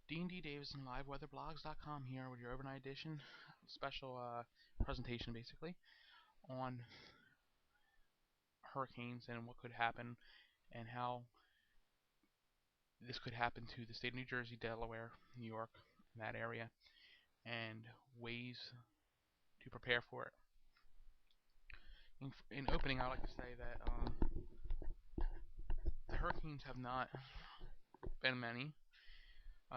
D&D Davis and LiveWeatherBlogs.com here with your overnight edition special presentation basically on hurricanes and what could happen and how this could happen to the state of New Jersey, Delaware, New York, that area, and ways to prepare for it. In opening, I like to say that the hurricanes have not been many.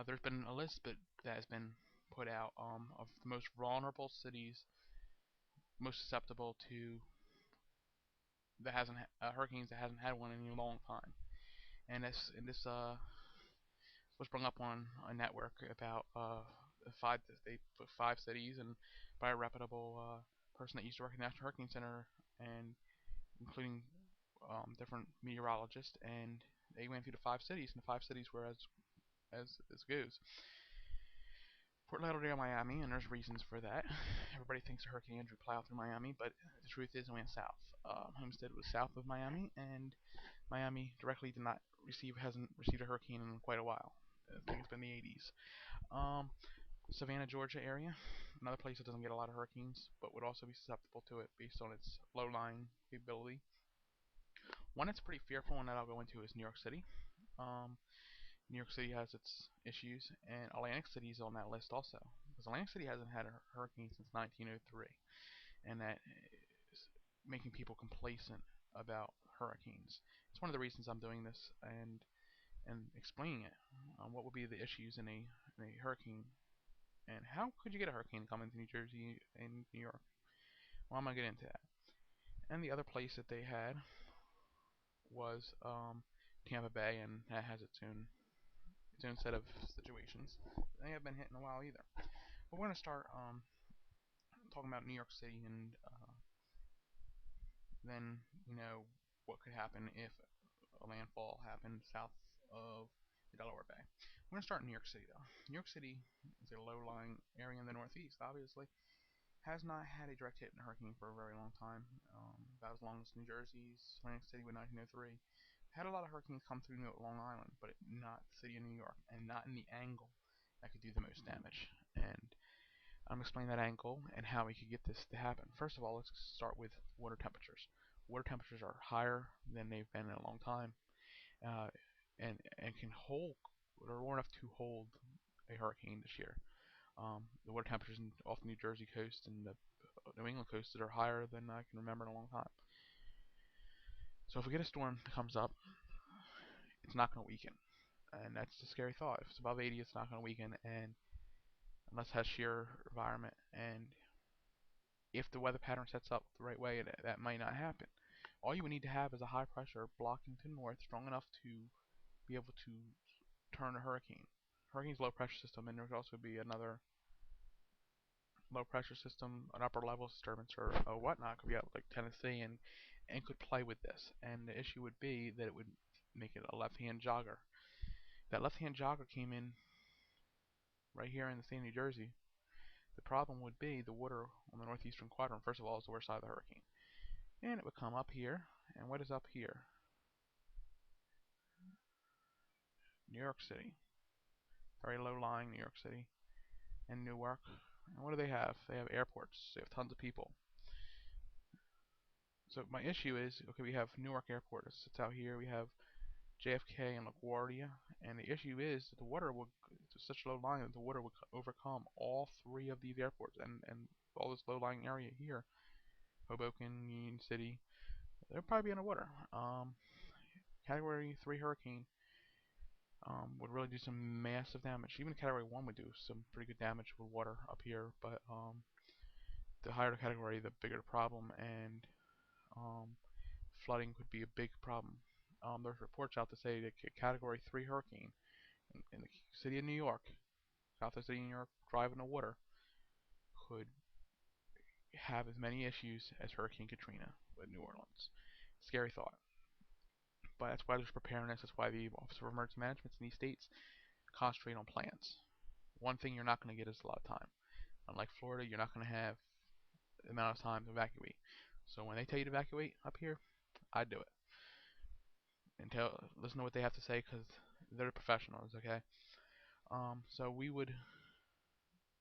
There's been a list that has been put out of the most vulnerable cities, most susceptible to that hasn't hurricanes that hasn't had one in a long time. And this was brought up on a network about they put 5 cities and by a reputable person that used to work at the National Hurricane Center and including different meteorologists, and they went through the 5 cities, and the 5 cities were as goes. Fort Lauderdale, Miami, and there's reasons for that. Everybody thinks a Hurricane Andrew plowed through Miami, but the truth is it went south. Homestead was south of Miami, and Miami directly hasn't received a hurricane in quite a while. I think it's been the 80s. Savannah, Georgia area, another place that doesn't get a lot of hurricanes, but would also be susceptible to it based on its low-lying capability. One that's pretty fearful and that I'll go into is New York City. New York City has its issues, and Atlantic City is on that list also, because Atlantic City hasn't had a hurricane since 1903, and that is making people complacent about hurricanes. It's one of the reasons I'm doing this and explaining it. What would be the issues in a hurricane, and how could you get a hurricane coming to New Jersey and New York? Well, I'm gonna get into that. And the other place that they had was Tampa Bay, and that has its own set of situations. They haven't been hit in a while either. But we're gonna start talking about New York City and then what could happen if a landfall happened south of the Delaware Bay. We're going to start in New York City though. New York City is a low-lying area in the Northeast, obviously. Has not had a direct hit in a hurricane for a very long time. About as long as New Jersey's Atlantic City with 1903. Had a lot of hurricanes come through Long Island, but not the city of New York, and not in the angle that could do the most damage. And I'm explaining that angle and how we could get this to happen. First of all, let's start with water temperatures. Water temperatures are higher than they've been in a long time, and can hold, or warm enough to hold a hurricane this year. The water temperatures off the New Jersey coast and the New England coast are higher than I can remember in a long time. So if we get a storm that comes up, it's not going to weaken, and that's the scary thought. If it's above 80, it's not going to weaken, and unless it has shear environment, and if the weather pattern sets up the right way, that might not happen. All you would need to have is a high pressure blocking to the north strong enough to be able to turn a hurricane. Hurricane's low pressure system, and there could also be another low pressure system, an upper level disturbance or whatnot, could be out like Tennessee and could play with this. And the issue would be that it would make it a left-hand jogger. That left-hand jogger came in right here in the state of New Jersey. The problem would be the water on the northeastern quadrant, first of all, is the worst side of the hurricane. And it would come up here, and what is up here? New York City. Very low-lying New York City and Newark. And what do they have? They have airports. They have tons of people. So my issue is, okay, we have Newark Airport. It sits out here. We have JFK and LaGuardia. And the issue is that the water would, it's such low lying that the water would overcome all 3 of these airports and all this low-lying area here. Hoboken, Union City. They'll probably be underwater. Category 3 hurricane would really do some massive damage. Even Category 1 would do some pretty good damage with water up here, but the higher the category, the bigger the problem, and flooding could be a big problem. There's reports out to say that a Category 3 hurricane in the city of New York, south of the city of New York, driving the water, could have as many issues as Hurricane Katrina with New Orleans. Scary thought. But that's why there's preparedness. That's why the Office of Emergency Management in these states concentrate on plans. One thing you're not going to get is a lot of time. Unlike Florida, you're not going to have the amount of time to evacuate. So when they tell you to evacuate up here, I do it. And listen to what they have to say because they're professionals, okay? So we would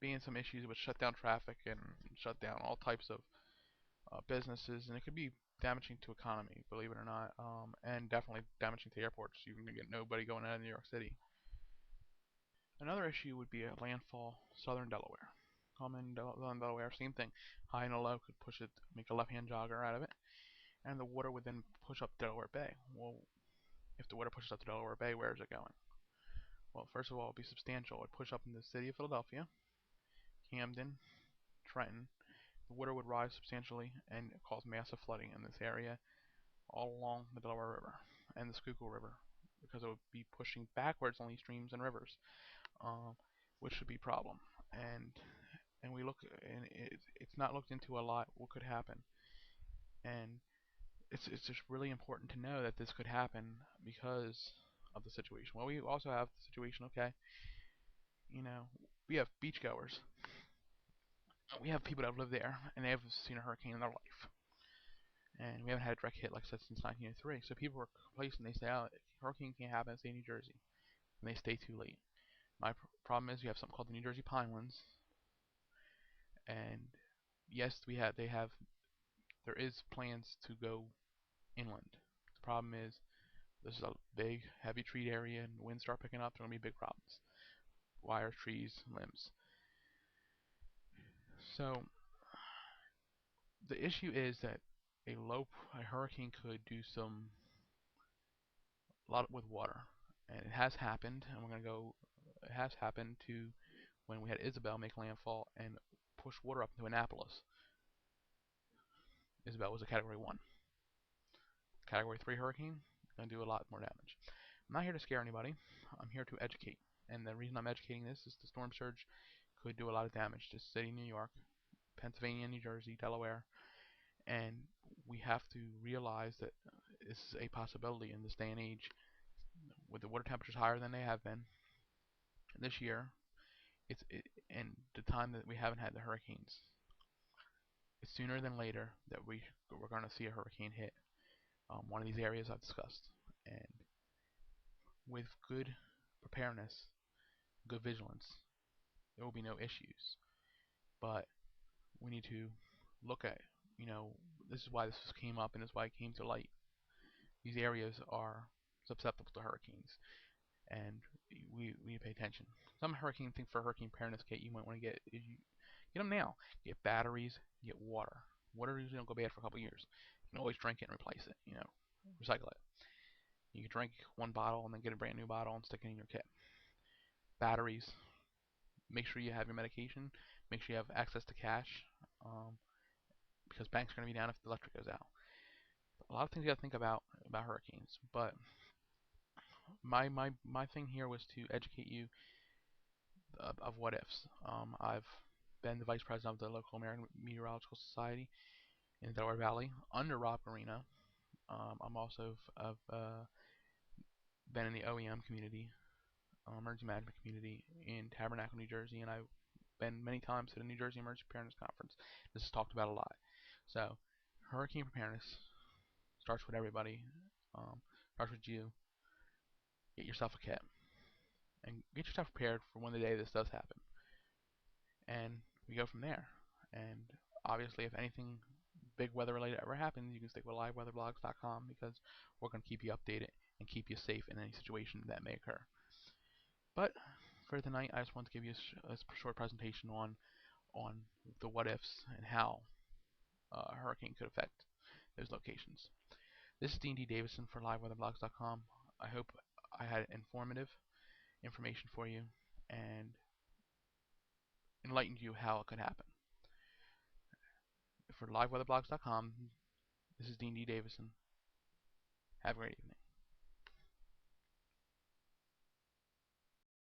be in some issues. It would shut down traffic and shut down all types of businesses, and it could be damaging to economy, believe it or not, and definitely damaging to airports. You can get nobody going out of New York City. Another issue would be a landfall southern Delaware. Common southern Delaware, same thing. High and a low could push it, make a left-hand jogger out of it, and the water would then push up Delaware Bay. Well, if the water pushes up to Delaware Bay, where is it going? Well, first of all, it would be substantial. It would push up in the city of Philadelphia, Camden, Trenton. The water would rise substantially and cause massive flooding in this area all along the Delaware River and the Schuylkill River, because it would be pushing backwards on these streams and rivers, um, which should be a problem. And we look, and it's not looked into a lot what could happen, and it's just really important to know that this could happen because of the situation. Well, we also have the situation, okay, you know, we have beachgoers. We have people that have lived there and they have seen a hurricane in their life. And we haven't had a direct hit, like I said, since 1903. So people are complacent. They say, oh, hurricane can't happen in the state of New Jersey. And they stay too late. My problem is we have something called the New Jersey Pinelands. And yes, there is plans to go inland. The problem is this is a big, heavy tree area, and the winds start picking up. There are going to be big problems. Wires, trees, limbs. So the issue is that a hurricane could do a lot with water, and it has happened. And we're gonna go. It has happened to when we had Isabel make landfall and push water up into Annapolis. Isabel was a Category 1. Category 3 hurricane, gonna do a lot more damage. I'm not here to scare anybody. I'm here to educate. And the reason I'm educating this is the storm surge could do a lot of damage to city New York, Pennsylvania, New Jersey, Delaware, and we have to realize that this is a possibility in this day and age. With the water temperatures higher than they have been this year, and the time that we haven't had the hurricanes, it's sooner than later that we're going to see a hurricane hit one of these areas I've discussed. And with good preparedness, good vigilance, there will be no issues. But we need to look at, you know, this is why this came up and this is why it came to light. These areas are susceptible to hurricanes, and we need to pay attention. Some hurricane thing for hurricane preparedness kit you might want to get is get them now. Get batteries, get water. Water usually don't go bad for a couple years. You can always drink it and replace it. You know, recycle it. You can drink one bottle and then get a brand new bottle and stick it in your kit. Batteries. Make sure you have your medication. Make sure you have access to cash, because banks are going to be down if the electric goes out. A lot of things you got to think about hurricanes. But my thing here was to educate you of what ifs. I've been the vice president of the local American Meteorological Society in the Delaware Valley under Rob Garina. I'm also been in the OEM community, emergency management community in Tabernacle, New Jersey, and I've been many times to the New Jersey Emergency Preparedness Conference. This is talked about a lot. So, hurricane preparedness starts with everybody. Starts with you. Get yourself a kit and get yourself prepared for when the day this does happen. And we go from there. And obviously, if anything big weather related ever happens, you can stick with liveweatherblogs.com, because we're going to keep you updated and keep you safe in any situation that may occur. But for tonight, I just want to give you a short presentation on the what ifs and how a hurricane could affect those locations. This is Dean D. Davison for liveweatherblogs.com. I hope I had informative information for you and enlightened you how it could happen. For liveweatherblogs.com, this is Dean D. Davison. Have a great evening.